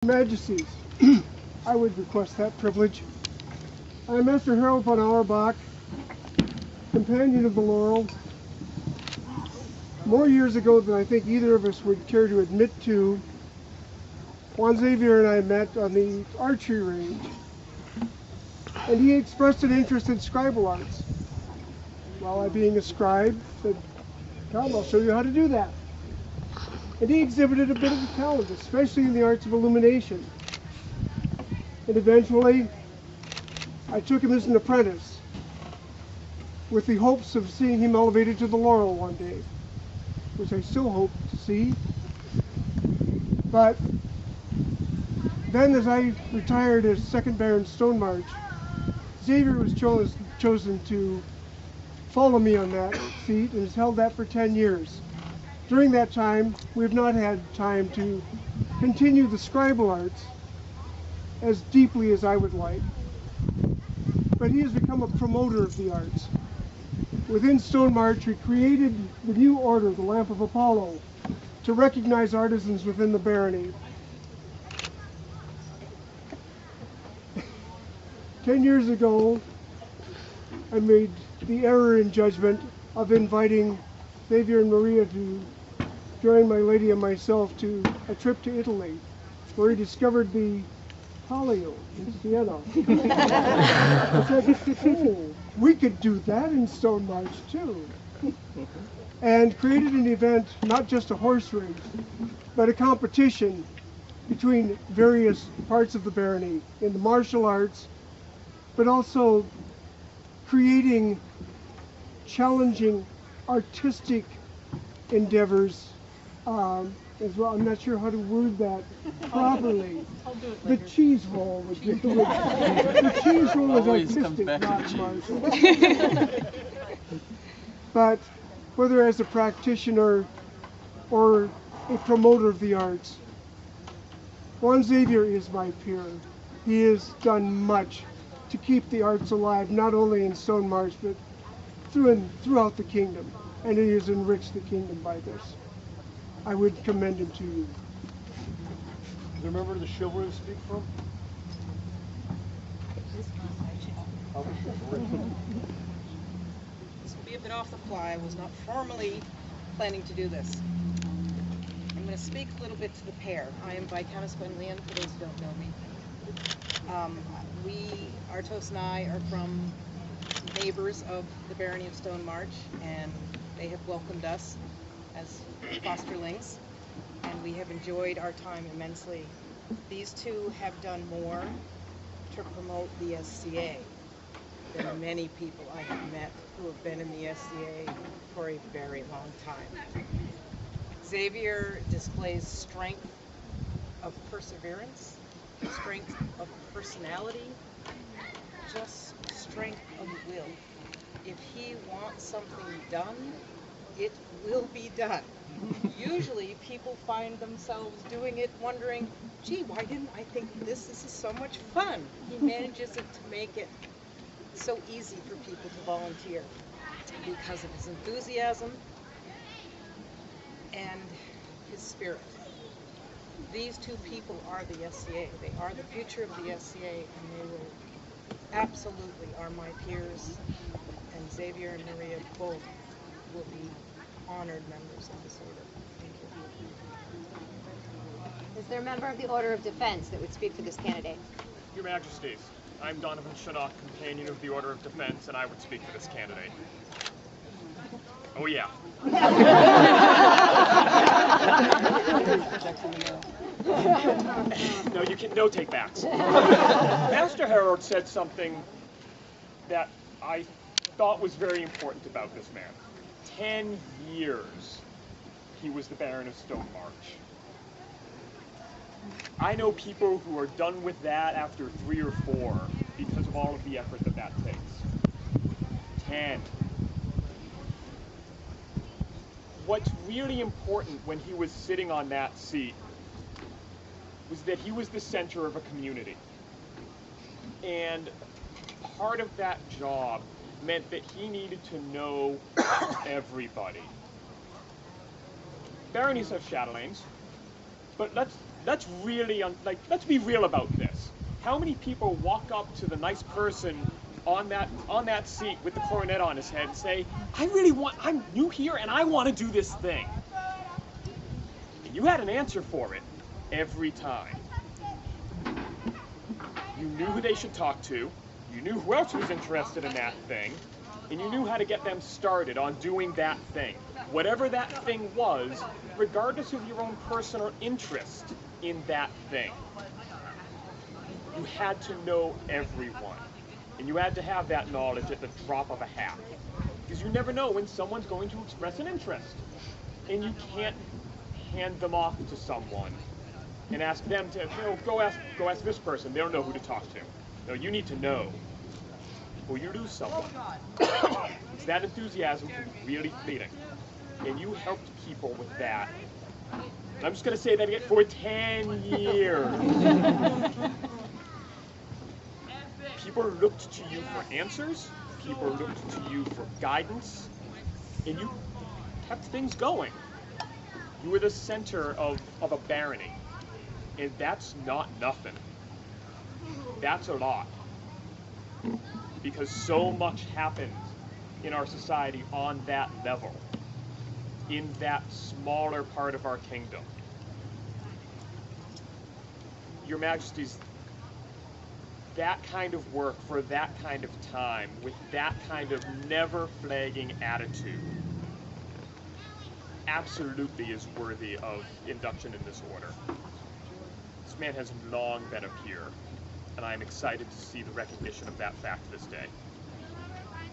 Majesties, I would request that privilege. I am Master Harold von Auerbach, companion of the Laurel. More years ago than I think either of us would care to admit to, Juan Xavier and I met on the archery range, and he expressed an interest in scribal arts. Well, I, being a scribe, said, "Come, I'll show you how to do that." And he exhibited a bit of a talent, especially in the arts of illumination. And eventually, I took him as an apprentice, with the hopes of seeing him elevated to the Laurel one day, which I still hope to see. But then, as I retired as second Baron Stone March, Xavier was chosen to follow me on that seat and has held that for 10 years. During that time, we have not had time to continue the scribal arts as deeply as I would like. But he has become a promoter of the arts. Within Stone March, we created the new order, the Lamp of Apollo, to recognize artisans within the barony. 10 years ago, I made the error in judgment of inviting Xavier and Maria to join my lady and myself to a trip to Italy, where he discovered the Palio in Siena. I said, "Oh, we could do that in Stone March too." And created an event, not just a horse race, but a competition between various parts of the barony in the martial arts, but also creating challenging artistic endeavors as well. I'm not sure how to word that properly. The cheese roll would be good. The cheese roll is artistic, not martial. But whether as a practitioner or a promoter of the arts, Juan Xavier is my peer. He has done much to keep the arts alive, not only in Stone March, but throughout the kingdom. And he has enriched the kingdom by this. I would commend him to you. Do you remember the chivalry to speak from? This will be a bit off the fly. I was not formally planning to do this. I'm going to speak a little bit to the pair. I am Viscountess Gwenllian, for those who don't know me. Artos and I are from neighbors of the Barony of Stone March, and they have welcomed us as fosterlings, and we have enjoyed our time immensely. These two have done more to promote the SCA than many people I have met who have been in the SCA for a very long time. Xavier displays strength of perseverance, strength of personality, just strength of will. If he wants something done, it will be done. Usually people find themselves doing it wondering, gee, why didn't I think of this? This is so much fun. He manages it to make it so easy for people to volunteer because of his enthusiasm and his spirit. These two people are the SCA. They are the future of the SCA, and they will absolutely are my peers, and Xavier and Maria both will be honored members of this order. Thank you. Is there a member of the Order of Defense that would speak for this candidate? Your Majesties, I'm Donovan Shaddock, companion of the Order of Defense, and I would speak for this candidate. Oh yeah. No, you can no take backs. Master Harold said something that I thought was very important about this man. 10 years he was the Baron of Stone March. I know people who are done with that after 3 or 4 because of all of the effort that takes. 10. What's really important when he was sitting on that seat was that he was the center of a community. And part of that job meant that he needed to know everybody. Baronies have chatelaines, but let's let's really, let's be real about this. How many people walk up to the nice person on that seat with the coronet on his head and say, I'm new here and I want to do this thing? And you had an answer for it every time. You knew who they should talk to, you knew who else was interested in that thing, and you knew how to get them started on doing that thing. Whatever that thing was, regardless of your own personal interest in that thing. You had to know everyone. And you had to have that knowledge at the drop of a hat. Because you never know when someone's going to express an interest. And you can't hand them off to someone and ask them to, go ask this person. They don't know who to talk to. No, you need to know. Or you lose someone. Because that enthusiasm can be really fleeting. And you helped people with that. And I'm just going to say that again, for 10 years. People looked to you for answers. People looked to you for guidance. And you kept things going. You were the center of a barony. And that's not nothing. That's a lot. Because so much happens in our society on that level, in that smaller part of our kingdom. Your Majesties, that kind of work for that kind of time, with that kind of never flagging attitude, absolutely is worthy of induction in this order. This man has long been a peer, and I am excited to see the recognition of that fact this day.